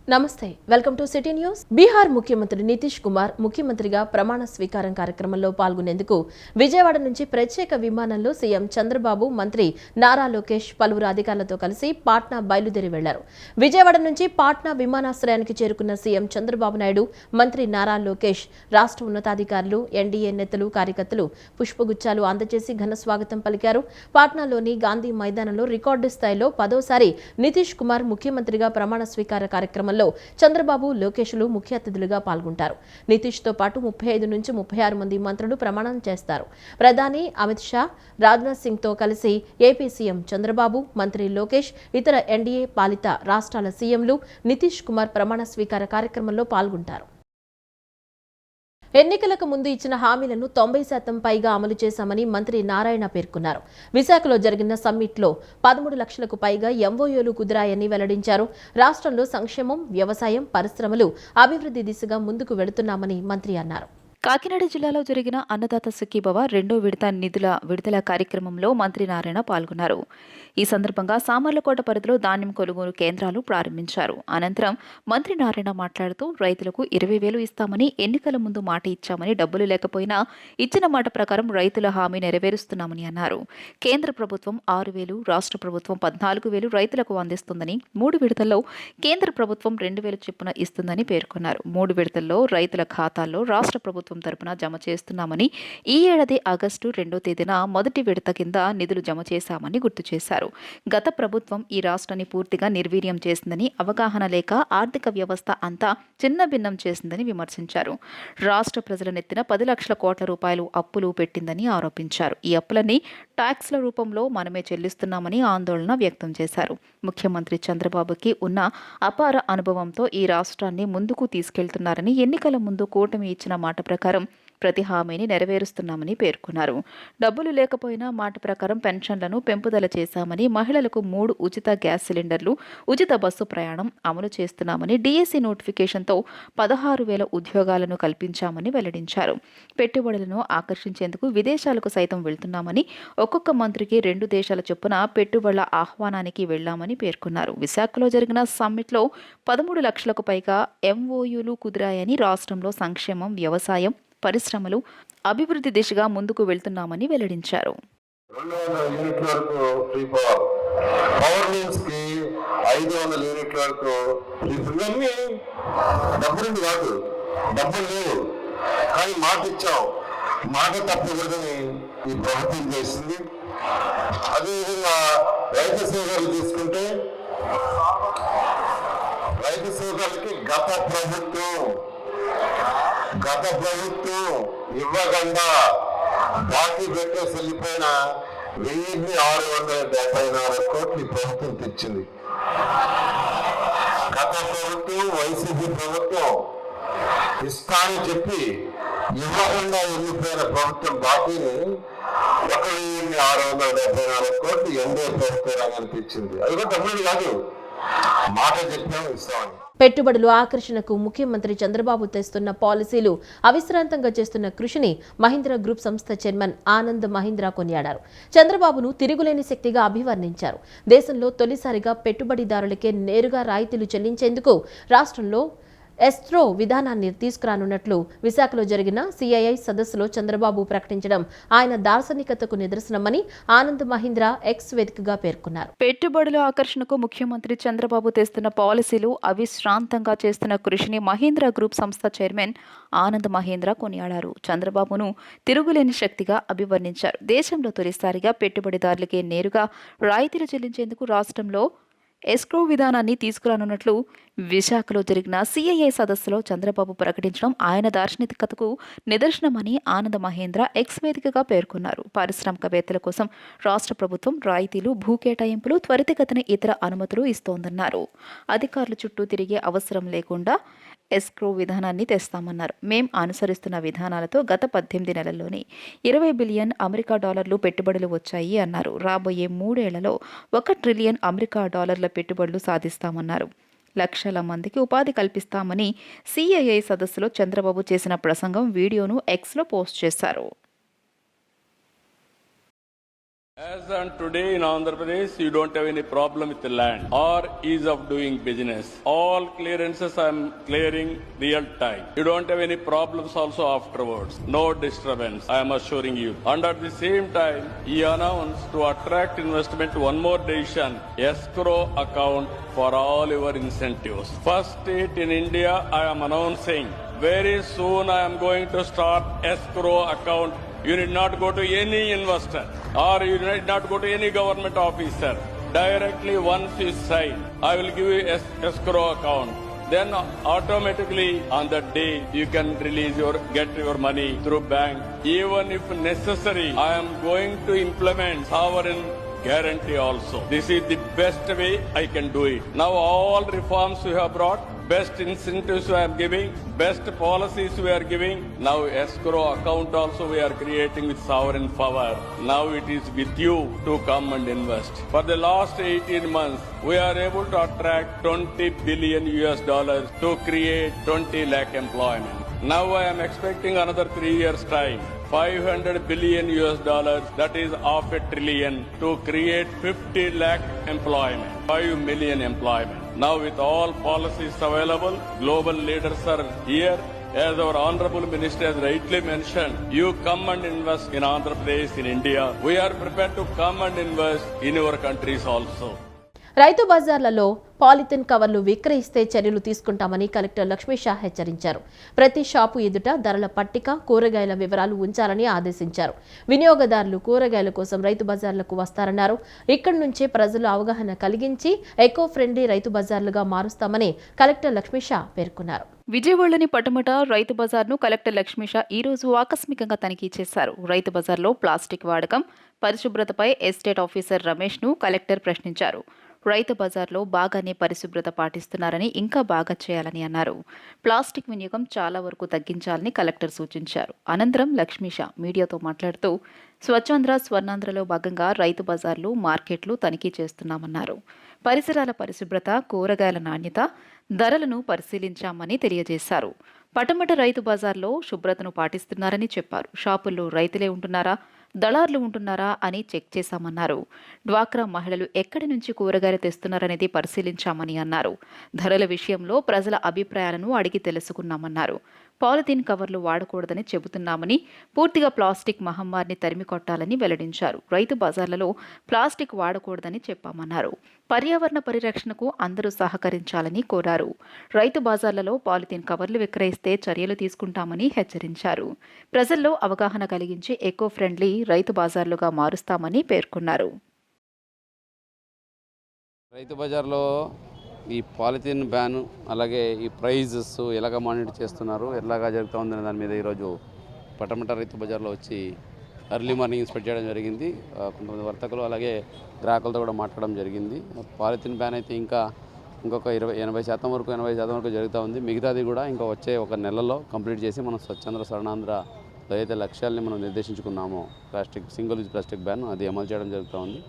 నమస్తే, welcome to city news. Bihar ముఖ్యమంత్రి నితీష్ కుమార్ ముఖ్యమంత్రిగా ప్రమాణ స్వీకారం కార్యక్రమంలో పాల్గొనేందుకు విజయవాడ నుంచి ప్రత్యేక విమానంలో సీఎం చంద్రబాబు, మంత్రి నారా లోకేష్ పలువురు అధికారులతో కలిసి పాట్నా బయలుదేరి వెళ్లారు. విజయవాడ నుంచి పాట్నా విమానాశ్రయానికి చేరుకున్న సీఎం చంద్రబాబు నాయుడు, మంత్రి నారా లోకేష్ రాష్ట్ర ఉన్నతాధికారులు, ఎన్డీఏ నేతలు, కార్యకర్తలు పుష్పగుచ్చాలు అందజేసి ఘన స్వాగతం పలికారు. పాట్నాలోని గాంధీ మైదానంలో రికార్డు స్థాయిలో 10వ నితీష్ కుమార్ ముఖ్యమంత్రిగా ప్రమాణ స్వీకార కార్యక్రమంలో చంద్రబాబు, లోకేష్లు ముఖ్య అతిథులుగా పాల్గొంటారు. నితీష్ తో పాటు 35 నుంచి 36 మంది మంత్రులు ప్రమాణం చేస్తారు. ప్రధాని అమిత్ షా, రాజ్నాథ్ సింగ్ తో కలిసి ఏపీ సీఎం చంద్రబాబు, మంత్రి లోకేష్, ఇతర ఎన్డీఏ పాలిత రాష్ట్రాల సీఎంలు నితీష్ కుమార్ ప్రమాణ స్వీకార కార్యక్రమంలో పాల్గొంటారు. ఎన్నికలకు ముందు ఇచ్చిన హామీలను 90% పైగా అమలు చేశామని మంత్రి నారాయణ పేర్కొన్నారు. విశాఖలో జరిగిన సమ్మిట్లో 13 లక్షలకు పైగా ఎంఓయూలు కుదిరాయని వెల్లడించారు. రాష్ట్రంలో సంక్షేమం, వ్యవసాయం, పరిశ్రమలు అభివృద్ధి దిశగా ముందుకు వెళుతున్నామని మంత్రి అన్నారు. కాకినాడ జిల్లాలో జరిగిన అన్నదాత సుఖీభవ 2వ విడత నిధుల విడుదల కార్యక్రమంలో మంత్రి నారాయణ పాల్గొన్నారు. ఈ సందర్భంగా సామర్లకోట పరిధిలో ధాన్యం కొనుగోలు కేంద్రాలు ప్రారంభించారు. అనంతరం మంత్రి నారాయణ మాట్లాడుతూ రైతులకు 20,000 ఇస్తామని ఎన్నికల ముందు మాట ఇచ్చామని, డబ్బులు లేకపోయినా ఇచ్చిన మాట ప్రకారం రైతుల హామీ నెరవేరుస్తున్నామని అన్నారు. కేంద్ర ప్రభుత్వం 6,000, రాష్ట్ర ప్రభుత్వం 14,000 రైతులకు అందిస్తుందని, 3 విడతల్లో కేంద్ర ప్రభుత్వం 2,000 చొప్పున ఇస్తుందని పేర్కొన్నారు. 3 విడతల్లో రైతుల ఖాతాల్లో రాష్ట్ర ప్రభుత్వం తరపున జమ చేస్తున్నామని, ఈ ఏడాది ఆగస్టు 2వ తేదీన మొదటి విడత కింద నిధులు జమ చేశామని గుర్తు చేశారు. గత ప్రభుత్వం ఈ రాష్ట్రాన్ని పూర్తిగా నిర్వీర్యం చేసిందని, అవగాహన లేక ఆర్థిక వ్యవస్థ అంతా చిన్నభిన్నం చేసిందని విమర్శించారు. రాష్ట్ర ప్రజల నెత్తిన 10 లక్షల కోట్ల రూపాయలు అప్పులు పెట్టిందని ఆరోపించారు. ఈ అప్పులన్నీ ట్యాక్స్ల రూపంలో మనమే చెల్లిస్తున్నామని ఆందోళన వ్యక్తం చేశారు. ముఖ్యమంత్రి చంద్రబాబుకి ఉన్న అపార అనుభవంతో ఈ రాష్ట్రాన్ని ముందుకు తీసుకెళ్తున్నారని, ఎన్నికల ముందు కూటమి ఇచ్చిన మాట ప్రకారం ప్రతి హామీని నెరవేరుస్తున్నామని పేర్కొన్నారు. డబ్బులు లేకపోయినా మాట ప్రకారం పెన్షన్లను పెంపుదల చేశామని, మహిళలకు 3 ఉచిత గ్యాస్ సిలిండర్లు, ఉచిత బస్సు ప్రయాణం అమలు చేస్తున్నామని, డిఎస్సి నోటిఫికేషన్తో 16,000 ఉద్యోగాలను కల్పించామని వెల్లడించారు. పెట్టుబడులను ఆకర్షించేందుకు విదేశాలకు సైతం వెళ్తున్నామని, ఒక్కొక్క మంత్రికి 2 దేశాల చొప్పున పెట్టుబడుల ఆహ్వానానికి వెళ్లామని పేర్కొన్నారు. విశాఖలో జరిగిన సమ్మిట్లో 13 లక్షలకు పైగా ఎంఓయూలు కుదిరాయని, రాష్ట్రంలో సంక్షేమం, వ్యవసాయం, పరిశ్రమలు అభివృద్ధి దిశగా ముందుకు వెళ్తున్నామని వెల్లడించారు. 200 యూనిట్ల వరకు ఫ్రీ పవర్ మీన్స్ కి 500 యూనిట్ల వరకు ఇవన్నీ డబ్బులు కాదు, డబ్బులు లేవు కానీ మాట ఇచ్చాం, మాట తప్పకూడదని ఈ ప్రభుత్వం చేసింది. అదేవిధంగా రైతు సోదరులు తీసుకుంటే, రైతు సోదరులకి గత ప్రభుత్వం ఇవ్వకుండా బాకీ పెట్టేసి వెళ్ళిపోయిన 1,674 కోట్లు ప్రభుత్వం తెచ్చింది. గత ప్రభుత్వం, వైసీపీ ప్రభుత్వం ఇస్తానని చెప్పి ఇవ్వకుండా వెళ్ళిపోయిన ప్రభుత్వం బాకీని 1,674 కోట్లు ఎన్డీఏ ప్రభుత్వం అనిపించింది. అది కూడా డబ్బులు కాదు, మాట చెప్పాము ఇస్తామని. పెట్టుబడుల ఆకర్షణకు ముఖ్యమంత్రి చంద్రబాబు తెస్తున్న పాలసీలు, అవిశ్రాంతంగా చేస్తున్న కృషిని మహీంద్రా గ్రూప్ సంస్థ చైర్మన్ ఆనంద్ మహీంద్రా కొనియాడారు. చంద్రబాబును తిరుగులేని శక్తిగా అభివర్ణించారు. దేశంలో తొలిసారిగా పెట్టుబడిదారులకే నేరుగా రాయితీలు చెల్లించేందుకు రాష్ట్రంలో ఎస్ట్రో విధానాన్ని తీసుకురానున్నట్లు విశాఖలో జరిగిన సిఐఐ సదస్సులో చంద్రబాబు ప్రకటించడం ఆయన దార్శనికతకు నిదర్శనమని ఆనంద్ మహీంద్రా ఎక్స్ వేదికగా పేర్కొన్నారు. పెట్టుబడుల ఆకర్షణకు ముఖ్యమంత్రి చంద్రబాబు తెస్తున్న పాలసీలు, అవిశ్రాంతంగా చేస్తున్న కృషిని మహీంద్రా గ్రూప్ సంస్థ చైర్మన్ ఆనంద్ మహీంద్రా కొనియాడారు. చంద్రబాబును తిరుగులేని శక్తిగా అభివర్ణించారు. దేశంలో తొలిసారిగా పెట్టుబడిదారులకే నేరుగా రాయితీలు చెల్లించేందుకు రాష్ట్రంలో ఎస్క్రో విధానాన్ని తీసుకురానున్నట్లు విశాఖలో జరిగిన సిఐఐ సదస్సులో చంద్రబాబు ప్రకటించడం ఆయన దార్శనికతకు నిదర్శనమని ఆనంద్ మహేంద్ర ఎక్స్ వేదికగా పేర్కొన్నారు. పారిశ్రామికవేత్తల కోసం రాష్ట్ర ప్రభుత్వం రాయితీలు, భూ కేటాయింపులు, త్వరితగతిన ఇతర అనుమతులు ఇస్తోందన్నారు. అధికారుల చుట్టూ తిరిగే అవసరం లేకుండా ఎస్క్రో విధానాన్ని తెస్తామన్నారు. మేం అనుసరిస్తున్న విధానాలతో గత 18 నెలల్లోనే 20 బిలియన్ అమెరికా డాలర్లు పెట్టుబడులు వచ్చాయి అన్నారు. రాబోయే 3 ఏళ్లలో 1 ట్రిలియన్ అమెరికా డాలర్ల పెట్టుబడులు సాధిస్తామన్నారు. లక్షల మందికి ఉపాధి కల్పిస్తామని సిఐఐ సదస్సులో చంద్రబాబు చేసిన ప్రసంగం వీడియోను ఎక్స్లో పోస్ట్ చేశారు. As on today in Andhra Pradesh, you don't have any problem with the land or ease of doing business. All clearances I am clearing real time. You don't have any problems also afterwards. No disturbance, I am assuring you. And at the same time, he announced to attract investment one more decision, escrow account for all your incentives. First state in India, I am announcing. Very soon I am going to start escrow account. You need not go to any investor or you need not go to any government officer. Directly once you sign, I will give you escrow account. Then automatically on that day you can get your money through bank. Even if necessary, I am going to implement sovereign guarantee also. This is the best way I can do it. Now all reforms we have brought, best incentives we are giving, best policies we are giving. Now escrow account also we are creating with sovereign power. Now it is with you to come and invest. For the last 18 months, we are able to attract $20 billion to create 20 lakh employment. Now I am expecting another 3 years time. $500 billion that is $500 billion to create 50 lakh employment, 5 million employment. Now with all policies available, global leaders are here. As our Honorable Minister has rightly mentioned, you come and invest in Andhra Pradesh, in India. We are prepared to come and invest in your countries also. రైతు బజార్లలో polythene కవర్లు విక్రయిస్తే చర్యలు తీసుకుంటామని collector Lakshmi Shah హెచ్చరించారు. ప్రతి shop ఎదుట ధరల పట్టిక, కూరగాయల వివరాలు ఉంచాలని ఆదేశించారు. వినియోగదారులు కూరగాయల కోసం రైతు బజార్లకు వస్తారన్నారు. ఇక్కడి నుంచే ప్రజలు అవగాహన కలిగించి ఎకో ఫ్రెండ్లీ రైతు బజార్లుగా మారుస్తామని కలెక్టర్ లక్ష్మీ షా పేర్కొన్నారు. విజయవాడలోని పటమట రైతు బజార్ను కలెక్టర్ లక్ష్మీ షా ఈ రోజు ఆకస్మికంగా తనిఖీ చేశారు. రైతు బజార్లో ప్లాస్టిక్ వాడకం, పరిశుభ్రతపై ఎస్టేట్ ఆఫీసర్ రమేష్ను కలెక్టర్ ప్రశ్నించారు. రైతు బజార్లో బాగానే పరిశుభ్రత పాటిస్తున్నారని, ఇంకా బాగా చేయాలని అన్నారు. ప్లాస్టిక్ వినియోగం చాలా వరకు తగ్గించాలని కలెక్టర్ సూచించారు. అనంతరం లక్ష్మీ షా మీడియాతో మాట్లాడుతూ స్వచ్ఛాంధ్ర స్వర్ణాంధ్రలో భాగంగా రైతు బజార్లు, మార్కెట్లు తనిఖీ చేస్తున్నామన్నారు. పరిసరాల పరిశుభ్రత, కూరగాయల నాణ్యత, ధరలను పరిశీలించామని తెలియజేశారు. పటమట రైతు బజార్లో శుభ్రతను పాటిస్తున్నారని చెప్పారు. షాపుల్లో రైతులే ఉంటున్నారా, దళార్లు ఉంటున్నారా అని చెక్ చేశామన్నారు. డ్వాక్రా మహిళలు ఎక్కడి నుంచి కూరగాయలు తెస్తున్నారనేది పరిశీలించామని అన్నారు. ధరల విషయంలో ప్రజల అభిప్రాయాలను అడిగి తెలుసుకున్నామన్నారు. పాలిథీన్ కవర్లు వాడకూడదని చెబుతున్నామని, పూర్తిగా ప్లాస్టిక్ మహమ్మారిని తరిమికొట్టాలని వెల్లడించారు. రైతు బజార్లలో ప్లాస్టిక్ వాడకూడదని చెప్పామన్నారు. పర్యావరణ పరిరక్షణకు అందరూ సహకరించాలని కోరారు. రైతు బజార్లలో పాలిథీన్ కవర్లు విక్రయిస్తే చర్యలు తీసుకుంటామని హెచ్చరించారు. ప్రజల్లో అవగాహన కలిగించి ఎకో ఫ్రెండ్లీ రైతు బజార్లుగా మారుస్తామని పేర్కొన్నారు. రైతు బజార్లో ఈ పాలిథిన్ బ్యాన్, అలాగే ఈ ప్రైజెస్ ఎలాగ మానిటర్ చేస్తున్నారు, ఎలాగా జరుగుతూ ఉందనే దాని మీద ఈరోజు పటమట రైతు బజార్లో వచ్చి ఎర్లీ మార్నింగ్ ఇన్స్పెక్ట్ చేయడం జరిగింది. కొంతమంది వర్తకులు అలాగే గ్రాహకులతో కూడా మాట్లాడడం జరిగింది. పాలిథిన్ బ్యాన్ అయితే ఇంకొక 80% వరకు జరుగుతూ ఉంది. మిగతాది కూడా ఇంకా వచ్చే ఒక నెలలో కంప్లీట్ చేసి మనం స్వచ్ఛాంధ్ర స్వర్ణాంధ్రలో ఏదైతే లక్ష్యాలని మనం నిర్దేశించుకున్నామో సింగిల్ యూజ్ ప్లాస్టిక్ బ్యాన్ అది అమలు చేయడం జరుగుతూ ఉంది.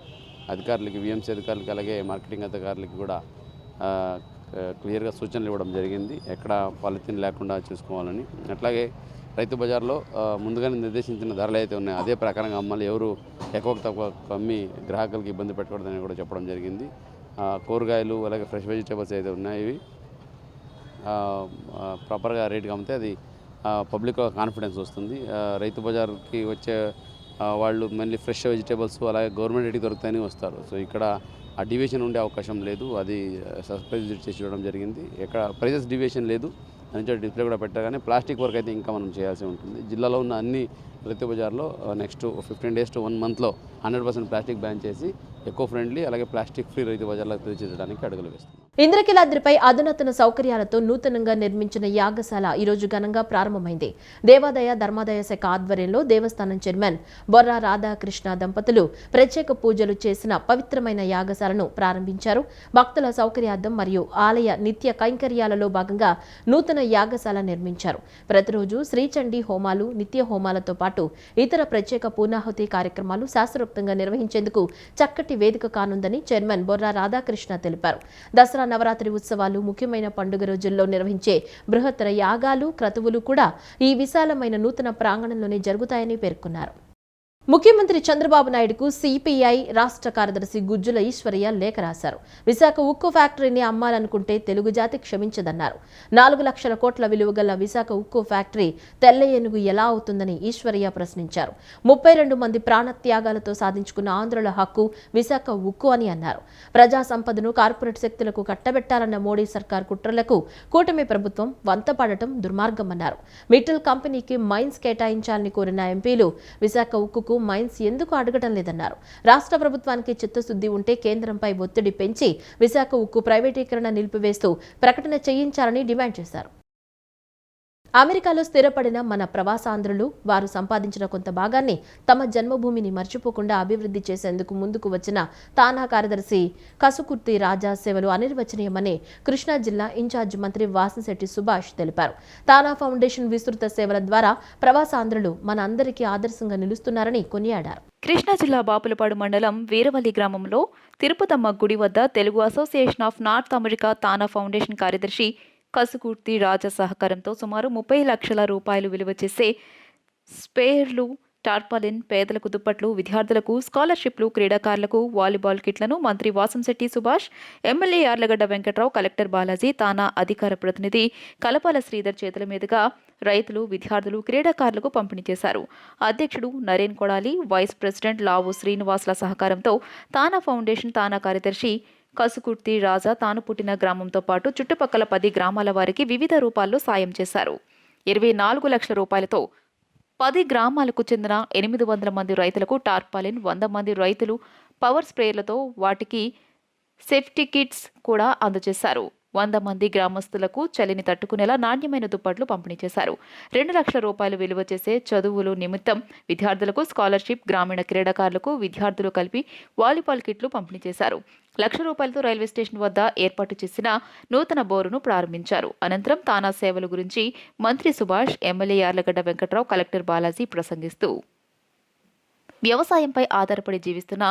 అధికారులకి, విఎంసీ అధికారులకి, అలాగే మార్కెటింగ్ అధికారులకి కూడా క్లియర్గా సూచనలు ఇవ్వడం జరిగింది, ఎక్కడ పాలిథిన్ లేకుండా చూసుకోవాలని. అట్లాగే రైతు బజార్లో ముందుగానే నిర్దేశించిన ధరలు అయితే ఉన్నాయో అదే ప్రకారంగా అమ్మాలి, ఎవరు ఎక్కువ తక్కువ అమ్మి గ్రాహకులకి ఇబ్బంది పెట్టకూడదని కూడా చెప్పడం జరిగింది. కూరగాయలు అలాగే ఫ్రెష్ వెజిటేబుల్స్ అయితే ఉన్నాయి, ఇవి ప్రాపర్గా రేట్గా అమ్మితే అది పబ్లిక్ కాన్ఫిడెన్స్ వస్తుంది. రైతు బజార్కి వచ్చే వాళ్ళు మళ్ళీ ఫ్రెష్ వెజిటేబుల్స్ అలాగే గవర్నమెంట్ రేట్కి దొరుకుతాయని వస్తారు. సో ఇక్కడ ఆ డివియేషన్ ఉండే అవకాశం లేదు, అది సర్ప్రైజ్ చేసి చూడడం జరిగింది. ఎక్కడ ప్రైజెస్ డివియేషన్ లేదు అని డిస్ప్లే కూడా పెట్టారు. కానీ ప్లాస్టిక్ వర్క్ అయితే ఇంకా మనం చేయాల్సి ఉంటుంది. జిల్లాలో ఉన్న అన్ని రైతు బజార్లో next 15 days to 1 monthలో 100% plastic ban చేసి ఎకో ఫ్రెండ్లీ అలాగే ప్లాస్టిక్ ఫ్రీ రైతు బజార్లకు తీర్చిదిద్దడానికి అడుగులు వేస్తున్నాం. ఇంద్రకీలాద్రిపై అధునాతన సౌకర్యాలతో నూతనంగా నిర్మించిన యాగశాల ఈరోజు ఘనంగా ప్రారంభమైంది. దేవాదాయ ధర్మాదాయ శాఖ ఆధ్వర్యంలో దేవస్థానం చైర్మన్ బొర్రా రాధాకృష్ణ దంపతులు ప్రత్యేక పూజలు చేసిన పవిత్రమైన యాగశాలను ప్రారంభించారు. భక్తుల సౌకర్యార్థం మరియు ఆలయ నిత్య కైంకర్యాలలో భాగంగా నూతన యాగశాల నిర్మించారు. ప్రతిరోజు శ్రీచండీ హోమాలు, నిత్య హోమాలతో పాటు ఇతర ప్రత్యేక పూర్ణాహుతి కార్యక్రమాలు శాస్త్రోక్తంగా నిర్వహించేందుకు చక్కటి వేదిక కానుందని చైర్మన్ బొర్రా రాధాకృష్ణ తెలిపారు. దసరా నవరాత్రి ఉత్సవాలు, ముఖ్యమైన పండుగ రోజుల్లో నిర్వహించే బృహత్తర యాగాలు, క్రతువులు కూడా ఈ విశాలమైన నూతన ప్రాంగణంలోనే జరుగుతాయని పేర్కొన్నారు. ముఖ్యమంత్రి చంద్రబాబు నాయుడుకు సిపిఐ రాష్ట్ర కార్యదర్శి గుజ్జుల ఈశ్వరయ్య లేఖ రాశారు. విశాఖ ఉక్కు ఫ్యాక్టరీని అమ్మాలనుకుంటే తెలుగు జాతి క్షమించదన్నారు. 4 లక్షల కోట్ల విలువ గల విశాఖ ఉక్కు ఫ్యాక్టరీ తెల్ల ఏనుగు ఎలా అవుతుందని ఈశ్వరయ్య ప్రశ్నించారు. 32 మంది ప్రాణత్యాగాలతో సాధించుకున్న ఆంధ్రుల హక్కు విశాఖ ఉక్కు అని అన్నారు. ప్రజా సంపదను కార్పొరేట్ శక్తులకు కట్టబెట్టాలన్న మోడీ సర్కార్ కుట్రలకు కూటమి ప్రభుత్వం వంతపడటం దుర్మార్గమన్నారు. మిట్టల్ కంపెనీకి మైన్స్ కేటాయించాలని కోరిన ఎంపీలు విశాఖ ఉక్కుకు మైన్స్ ఎందుకు అడగడం లేదన్నారు. రాష్ట్ర ప్రభుత్వానికి చిత్తశుద్ధి ఉంటే కేంద్రంపై ఒత్తిడి పెంచి విశాఖ ఉక్కు ప్రైవేటీకరణ నిలిపివేస్తూ ప్రకటన చేయించాలని డిమాండ్ చేశారు. అమెరికాలో స్థిరపడిన మన ప్రవాసాంధ్రులు వారు సంపాదించిన కొంత భాగాన్ని తమ జన్మభూమిని మర్చిపోకుండా అభివృద్ధి చేసేందుకు ముందుకు వచ్చిన తానా కార్యదర్శి కసుకుర్తి రాజా సేవలు అనిర్వచనీయమని కృష్ణా జిల్లా ఇన్ఛార్జ్ మంత్రి వాసంశెట్టి సుభాష్ తెలిపారు. తానా ఫౌండేషన్ విస్తృత సేవల ద్వారా ప్రవాసాంధ్రులు మన అందరికీ ఆదర్శంగా నిలుస్తున్నారని కొనియాడారు. కృష్ణా జిల్లా బాపులపాడు మండలం వీరవల్లి గ్రామంలో తిరుపతమ్మ గుడి వద్ద Telugu association of North America TANA foundation కార్యదర్శి కసుకుర్తి రాజా సహకారంతో సుమారు 30 లక్షల రూపాయలు విలువ చేసే స్పేర్లు, టార్పాలిన్, పేదలకు దుప్పట్లు, విద్యార్థులకు స్కాలర్షిప్లు, క్రీడాకారులకు వాలీబాల్ కిట్లను మంత్రి వాసంశెట్టి సుభాష్, ఎమ్మెల్యే యార్లగడ్డ వెంకట్రావు, కలెక్టర్ బాలాజీ, తానా అధికార ప్రతినిధి కలపాల శ్రీధర్ చేతుల మీదుగా రైతులు, విద్యార్థులు, క్రీడాకారులకు పంపిణీ చేశారు. అధ్యక్షుడు నరేన్ కొడాలి, వైస్ ప్రెసిడెంట్ లావు శ్రీనివాసుల సహకారంతో తానా ఫౌండేషన్ తానా కార్యదర్శి కసుకుర్తి రాజా తాను పుట్టిన గ్రామంతో పాటు చుట్టుపక్కల 10 గ్రామాల వారికి వివిధ రూపాల్లో సాయం చేశారు. 24 లక్షల రూపాయలతో 10 గ్రామాలకు చెందిన 800 మంది రైతులకు టార్పాలిన్, 100 మంది రైతులు పవర్ స్ప్రేయర్లతో వాటికి సేఫ్టీ కిట్స్ కూడా అందజేశారు. 100 మంది గ్రామస్తులకు చలిని తట్టుకునేలా నాణ్యమైన దుప్పట్లు పంపిణీ చేశారు. 2 లక్షల రూపాయలు విలువ చేసే చదువులు నిమిత్తం విద్యార్థులకు స్కాలర్షిప్, గ్రామీణ క్రీడాకారులకు విద్యార్థులు కలిపి వాలీబాల్ కిట్లు పంపిణీ చేశారు. 1 లక్ష రూపాయలతో రైల్వే స్టేషన్ వద్ద ఏర్పాటు చేసిన నూతన బోరును ప్రారంభించారు. అనంతరం తానా సేవల గురించి మంత్రి సుభాష్, ఎమ్మెల్యే యార్లగడ్డ వెంకట్రావు, కలెక్టర్ బాలాజీ ప్రసంగిస్తూ వ్యవసాయంపై ఆధారపడి జీవిస్తున్న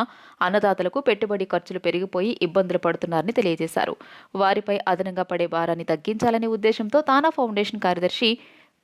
అన్నదాతలకు పెట్టుబడి ఖర్చులు పెరిగిపోయి ఇబ్బందులు పడుతున్నారని తెలియజేశారు. వారిపై అదనంగా పడే భారాన్ని తగ్గించాలనే ఉద్దేశంతో తానా ఫౌండేషన్ కార్యదర్శి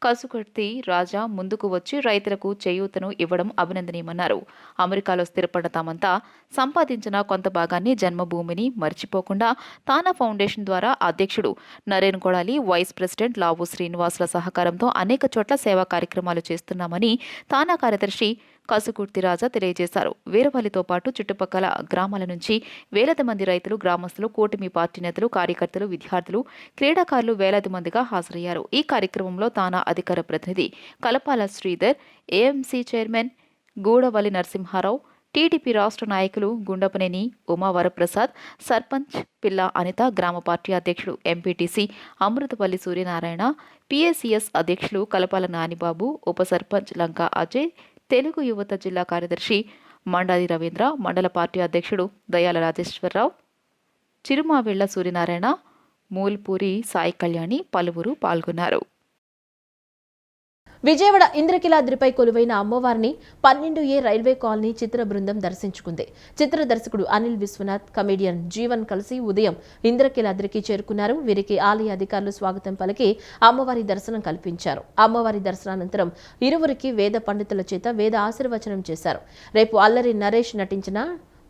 కసుకుర్తి రాజా ముందుకు వచ్చి రైతులకు చేయూతను ఇవ్వడం అభినందనీయమన్నారు. అమెరికాలో స్థిరపడిన తామంతా సంపాదించిన కొంత భాగాన్ని జన్మభూమిని మర్చిపోకుండా తానా ఫౌండేషన్ ద్వారా అధ్యక్షుడు నరేన్ కొడాలి, వైస్ ప్రెసిడెంట్ లావు శ్రీనివాసుల సహకారంతో అనేక చోట్ల సేవా కార్యక్రమాలు చేస్తున్నామని తానా కార్యదర్శి కసుకుర్తి రాజా తెలియజేశారు. వీరవల్లితో పాటు చుట్టుపక్కల గ్రామాల నుంచి వేలాది మంది రైతులు, గ్రామస్తులు, కూటమి పార్టీ నేతలు, కార్యకర్తలు, విద్యార్థులు, క్రీడాకారులు వేలాది మందిగా హాజరయ్యారు. ఈ కార్యక్రమంలో తానా అధికార ప్రతినిధి కలపాల శ్రీధర్, ఏఎంసీ చైర్మన్ గూడవల్లి నరసింహారావు, టీడీపీ రాష్ట్ర నాయకులు గుండపనేని ఉమావరప్రసాద్, సర్పంచ్ పిల్ల అనిత, గ్రామ పార్టీ అధ్యక్షుడు ఎంపీటీసీ అమృతపల్లి సూర్యనారాయణ, పిఎస్సిఎస్ అధ్యక్షులు కలపాల నానిబాబు, ఉప సర్పంచ్ లంకా అజయ్, తెలుగు యువత జిల్లా కార్యదర్శి మండాది రవీంద్ర, మండల పార్టీ అధ్యక్షుడు దయాల రాజేశ్వరరావు, చిరుమావిళ్ల సూర్యనారాయణ, మూల్పూరి సాయి కళ్యాణి పలువురు పాల్గొన్నారు. విజయవాడ ఇంద్రకీలాద్రిపై కొలువైన అమ్మవారిని 12A రైల్వే కాలనీ చిత్ర బృందం దర్శించుకుంది. చిత్ర దర్శకుడు అనిల్ విశ్వనాథ్, కమెడియన్ జీవన్ కలిసి ఉదయం ఇంద్రకీలాద్రికి చేరుకున్నారు. వీరికి ఆలయ అధికారులు స్వాగతం పలికి అమ్మవారి దర్శనం కల్పించారు. అమ్మవారి దర్శనానంతరం ఇరువురికి వేద పండితుల చేత వేద ఆశీర్వచనం చేశారు. రేపు అల్లరి నరేష్ నటించిన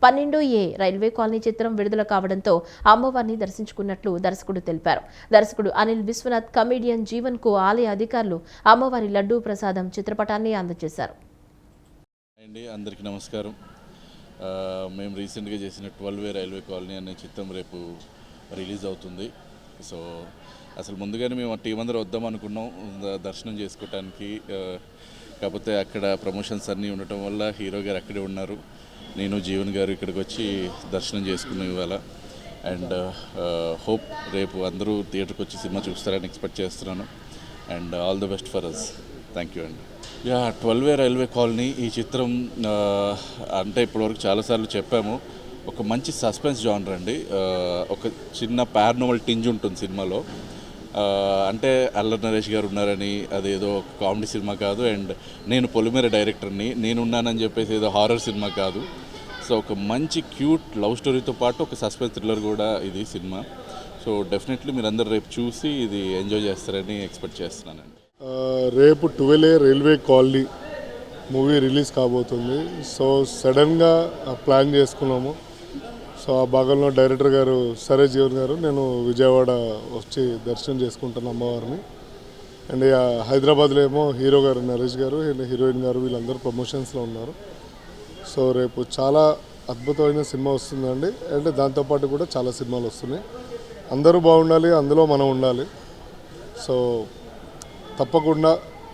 12A రైల్వే కాలనీ చిత్రం విడుదల కావడంతో అమ్మవారిని దర్శించుకున్నట్లు దర్శకుడు తెలిపారు. దర్శకుడు అనిల్ విశ్వనాథ్, కమెడియన్ జీవన్ కు ఆలయ అధికారులు అమ్మవారి లడ్డూ ప్రసాదం చిత్రపటాన్ని అందజేశారు. అందరికీ నమస్కారం. మేము రీసెంట్గా చేసిన 12A రైల్వే కాలనీ అనే చిత్రం రేపు రిలీజ్ అవుతుంది. సో అసలు ముందుగానే మేము ఆ టీం అందరూ వద్దాం అనుకున్నాం దర్శనం చేసుకోవటానికి. కాకపోతే అక్కడ ప్రమోషన్స్ అన్నీ ఉండటం వల్ల హీరో గారు అక్కడే ఉన్నారు. నేను జీవన్ గారు ఇక్కడికి వచ్చి దర్శనం చేసుకున్నాం ఇవాళ. అండ్ హోప్ రేపు అందరూ థియేటర్కి వచ్చి సినిమా చూస్తారని ఎక్స్పెక్ట్ చేస్తున్నాను. And all the best for us. Thank you అండి. 12A రైల్వే కాలనీ ఈ చిత్రం అంటే ఇప్పటివరకు చాలాసార్లు చెప్పాము, ఒక మంచి సస్పెన్స్ జానర్ అండి. ఒక చిన్న పారానార్మల్ టింజ్ ఉంటుంది సినిమాలో. అంటే అల్లరి నరేష్ గారు ఉన్నారని అదేదో కామెడీ సినిమా కాదు. అండ్ నేను పొలిమేర డైరెక్టర్ని, నేనున్నానని చెప్పేసి ఏదో హారర్ సినిమా కాదు. సో ఒక మంచి క్యూట్ లవ్ స్టోరీతో పాటు ఒక సస్పెన్స్ థ్రిల్లర్ కూడా ఇది సినిమా. సో డెఫినెట్లీ మీరు అందరు రేపు చూసి ఇది ఎంజాయ్ చేస్తారని ఎక్స్పెక్ట్ చేస్తున్నానండి. రేపు 12A railway colony movie release కాబోతుంది. సో సడన్గా ప్లాన్ చేసుకున్నాము. సో ఆ భాగంలో డైరెక్టర్ గారు సరే జీవన్ గారు నేను విజయవాడ వచ్చి దర్శనం చేసుకుంటాను అమ్మవారిని. అండ్ హైదరాబాద్లో ఏమో హీరో గారు నరేష్ గారు అండ్ హీరోయిన్ గారు వీళ్ళందరూ ప్రమోషన్స్లో ఉన్నారు. సో రేపు చాలా అద్భుతమైన సినిమా వస్తుందండి. అంటే దాంతోపాటు కూడా చాలా సినిమాలు వస్తున్నాయి. అందరూ బాగుండాలి, అందులో మనం ఉండాలి. సో తప్పకుండా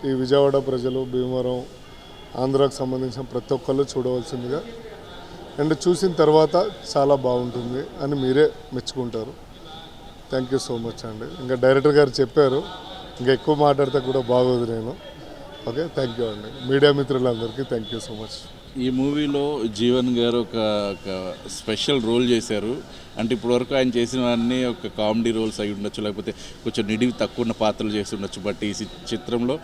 ఈ విజయవాడ ప్రజలు, భీమవరం, ఆంధ్రాకు సంబంధించిన ప్రతి ఒక్కళ్ళు చూడవలసిందిగా. అండ్ చూసిన తర్వాత చాలా బాగుంటుంది అని మీరే మెచ్చుకుంటారు. థ్యాంక్ యూ సో మచ్ అండి. ఇంకా డైరెక్టర్ గారు చెప్పారు, ఇంకా ఎక్కువ మాట్లాడితే కూడా బాగోదు నేను. ఓకే, థ్యాంక్ యూ అండి. మీడియా మిత్రులందరికీ థ్యాంక్ యూ సో మచ్. ఈ మూవీలో జీవన్ గారు ఒక స్పెషల్ రోల్ చేశారు. అంటే ఇప్పటివరకు ఆయన చేసినవన్నీ ఒక కామెడీ రోల్స్ అయి ఉండొచ్చు, లేకపోతే కొంచెం నిడివి తక్కువ ఉన్న పాత్రలు చేసి ఉండొచ్చు. బట్ ఈ చిత్రంలో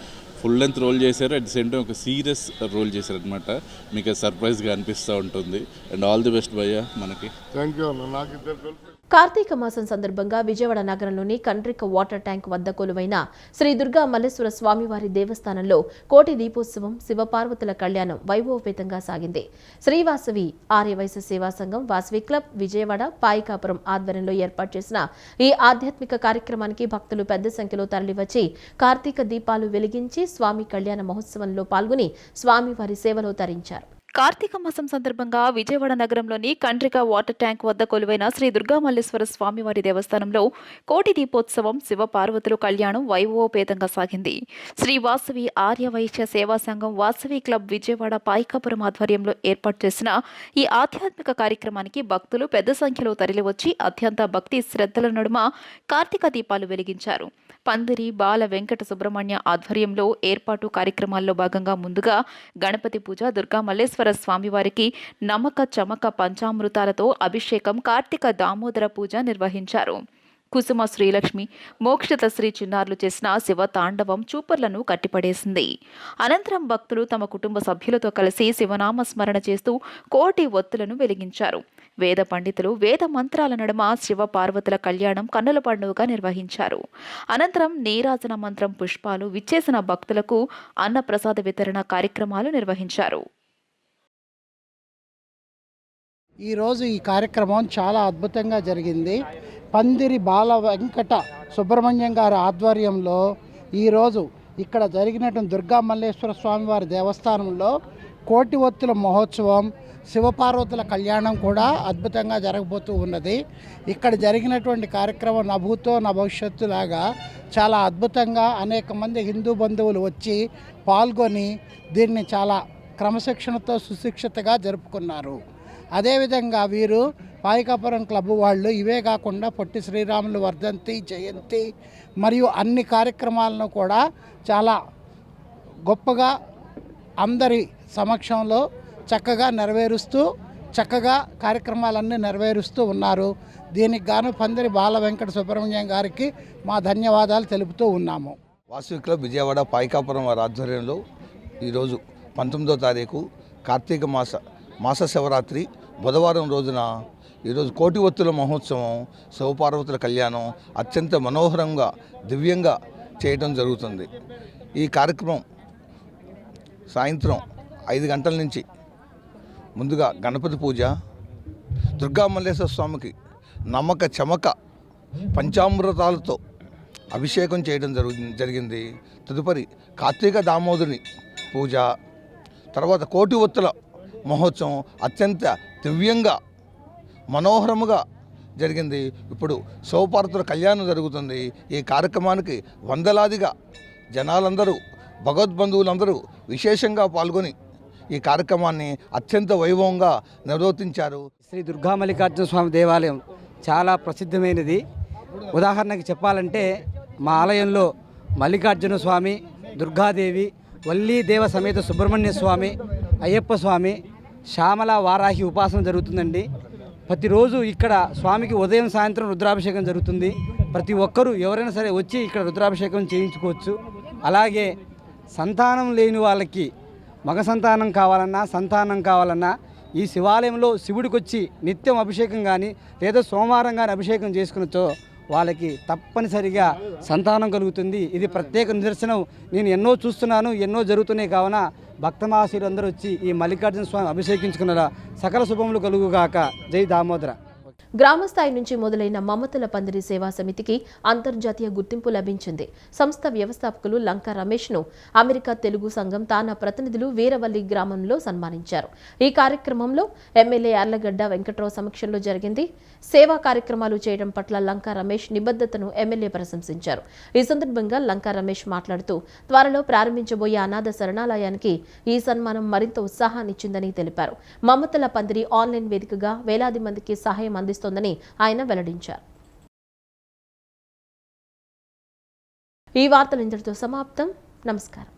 ఫుల్ లెంత్ రోల్ చేశారు. అట్ ది సేమ్ టైం ఒక సీరియస్ రోల్ చేశారు అనమాట. మీకు అది సర్ప్రైజ్గా అనిపిస్తూ ఉంటుంది. అండ్ ఆల్ ది బెస్ట్ భయ్య మనకి. థ్యాంక్ యూ అన్న. నాకు ఇద్దరు కార్తీక మాసం సందర్భంగా విజయవాడ నగరంలోని కండ్రిక వాటర్ ట్యాంక్ వద్ద కొలువైన శ్రీ దుర్గా మల్లేశ్వర స్వామివారి దేవస్థానంలో కోటి దీపోత్సవం, శివపార్వతుల కళ్యాణం వైభవపేతంగా సాగింది. శ్రీవాసవి ఆర్యవైశ్య సేవా సంఘం, వాసవి క్లబ్ విజయవాడ, పాయికాపురం ఆధ్వర్యంలో ఏర్పాటు చేసిన ఈ ఆధ్యాత్మిక కార్యక్రమానికి భక్తులు పెద్ద సంఖ్యలో తరలివచ్చి కార్తీక దీపాలు వెలిగించి స్వామి కళ్యాణ మహోత్సవంలో పాల్గొని స్వామివారి సేవలో తరించారు. కార్తీక మాసం సందర్భంగా విజయవాడ నగరంలోని కండ్రిక వాటర్ ట్యాంక్ వద్ద కొలువైన శ్రీ దుర్గామల్లేశ్వర స్వామివారి దేవస్థానంలో కోటి దీపోత్సవం, శివ పార్వతుల కళ్యాణం వైభవోపేతంగా సాగింది. శ్రీ వాసవి ఆర్యవైశ్య సేవా సంఘం, వాసవి క్లబ్ విజయవాడ, పాయికాపురం ఆధ్వర్యంలో ఏర్పాటు చేసిన ఈ ఆధ్యాత్మిక కార్యక్రమానికి భక్తులు పెద్ద సంఖ్యలో తరలివచ్చి అత్యంత భక్తి శ్రద్ధల నడుమ కార్తీక దీపాలు వెలిగించారు. పందిరి బాల వెంకట సుబ్రహ్మణ్య ఆధ్వర్యంలో ఏర్పాటు కార్యక్రమాల్లో భాగంగా ముందుగా గణపతి పూజ, దుర్గా మల్లేశ్వర స్వామివారికి నమ్మక చమక పంచామృతాలతో అభిషేకం, కార్తీక దామోదర పూజ నిర్వహించారు. కుసుమ శ్రీలక్ష్మి, మోక్షిత శ్రీ చిన్నారులు చేసిన శివ తాండవం చూపర్లను కట్టిపడేసింది. అనంతరం భక్తులు తమ కుటుంబ సభ్యులతో కలిసి శివనామ స్మరణ చేస్తూ కోటి ఒత్తులను వెలిగించారు. వేద పండితులు వేద మంత్రాల నడుమ శివ పార్వతుల కళ్యాణం కన్నుల పండుగగా నిర్వహించారు. అనంతరం నీరాజన మంత్రం, పుష్పాలు విచ్చేసిన భక్తులకు అన్నప్రసాద వితరణ కార్యక్రమాలు నిర్వహించారు. ఈరోజు ఈ కార్యక్రమం చాలా అద్భుతంగా జరిగింది. పందిరి బాల వెంకట సుబ్రహ్మణ్యం గారి ఆధ్వర్యంలో ఈరోజు ఇక్కడ జరిగినటువంటి దుర్గా మల్లేశ్వర స్వామివారి దేవస్థానంలో కోటి ఒత్తుల మహోత్సవం, శివపార్వతుల కళ్యాణం కూడా అద్భుతంగా జరగబోతూ ఉన్నది. ఇక్కడ జరిగినటువంటి కార్యక్రమం నా భూతో నా భవిష్యత్తు లాగా చాలా అద్భుతంగా అనేక మంది హిందూ బంధువులు వచ్చి పాల్గొని దీన్ని చాలా క్రమశిక్షణతో సుశిక్షితగా జరుపుకున్నారు. అదేవిధంగా వీరు పాయికాపురం క్లబ్ వాళ్ళు ఇవే కాకుండా పొట్టి శ్రీరాములు వర్ధంతి, జయంతి మరియు అన్ని కార్యక్రమాలను కూడా చాలా గొప్పగా అందరి సమక్షంలో చక్కగా కార్యక్రమాలన్నీ నెరవేరుస్తూ ఉన్నారు. దీనికి గాను పందిరి బాల వెంకట సుబ్రహ్మణ్యం గారికి మా ధన్యవాదాలు తెలుపుతూ ఉన్నాము. వాసవి క్లబ్ విజయవాడ, పాయికాపురం వారి ఆధ్వర్యంలో ఈరోజు 19వ తారీఖు కార్తీక మాస శివరాత్రి బుధవారం రోజున ఈరోజు కోటి ఒత్తుల మహోత్సవం, శివపార్వతుల కళ్యాణం అత్యంత మనోహరంగా, దివ్యంగా చేయడం జరుగుతుంది. ఈ కార్యక్రమం సాయంత్రం 5 గంటల నుంచి ముందుగా గణపతి పూజ, దుర్గా మల్లేశ్వర స్వామికి నమ్మక చమక పంచామృతాలతో అభిషేకం చేయడం జరిగింది. తదుపరి కార్తీక దామోదరుని పూజ, తర్వాత కోటి ఒత్తుల మహోత్సవం అత్యంత దివ్యంగా మనోహరముగా జరిగింది. ఇప్పుడు శివపార్వతుల కళ్యాణం జరుగుతుంది. ఈ కార్యక్రమానికి వందలాదిగా జనాలందరూ, భగవద్బంధువులందరూ విశేషంగా పాల్గొని ఈ కార్యక్రమాన్ని అత్యంత వైభవంగా నిర్వర్తించారు. శ్రీ దుర్గా మల్లికార్జున స్వామి దేవాలయం చాలా ప్రసిద్ధమైనది. ఉదాహరణకి చెప్పాలంటే మా ఆలయంలో మల్లికార్జున స్వామి, దుర్గాదేవి, వల్లీ దేవ సమేత సుబ్రహ్మణ్య స్వామి, అయ్యప్ప స్వామి, శ్యామల వారాహి ఉపాసన జరుగుతుందండి. ప్రతిరోజు ఇక్కడ స్వామికి ఉదయం సాయంత్రం రుద్రాభిషేకం జరుగుతుంది. ప్రతి ఒక్కరూ ఎవరైనా సరే వచ్చి ఇక్కడ రుద్రాభిషేకం చేయించుకోవచ్చు. అలాగే సంతానం లేని వాళ్ళకి మగ సంతానం కావాలన్నా ఈ శివాలయంలో శివుడికి వచ్చి నిత్యం అభిషేకం కానీ లేదా సోమవారం కానీ అభిషేకం చేసుకున్నచో వాళ్ళకి తప్పనిసరిగా సంతానం కలుగుతుంది. ఇది ప్రత్యేక నిదర్శనం. నేను ఎన్నో చూస్తున్నాను, ఎన్నో జరుగుతున్నాయి. కావున భక్తమహాశీలందరూ వచ్చి ఈ మల్లికార్జున స్వామి అభిషేకించుకున్న సకల శుభములు కలుగుగాక. జై దామోదర. గ్రామస్థాయి నుంచి మొదలైన మమతల పందిరి సేవా సమితికి అంతర్జాతీయ గుర్తింపు లభించింది. సంస్థ వ్యవస్థాపకులు లంకా రమేష్ను అమెరికా తెలుగు సంఘం తానా ప్రతినిధులు వీరవల్లి గ్రామంలో సన్మానించారు. ఈ కార్యక్రమంలో ఎమ్మెల్యే యార్లగడ్డ వెంకట్రావు సమక్షంలో జరిగింది. సేవా కార్యక్రమాలు చేయడం పట్ల లంకా రమేష్ నిబద్ధతను ఎమ్మెల్యే ప్రశంసించారు. ఈ సందర్భంగా లంకా రమేష్ మాట్లాడుతూ త్వరలో ప్రారంభించబోయే అనాథ శరణాలయానికి ఈ సన్మానం మరింత ఉత్సాహాన్నిచ్చిందని తెలిపారు. మమతల పందిరి ఆన్లైన్ వేదికగా వేలాది మందికి సహాయం అందిస్తోందని ఆయన వెల్లడించారు. ఈ వార్తలు ఇంతటితో సమాప్తం. నమస్కారం.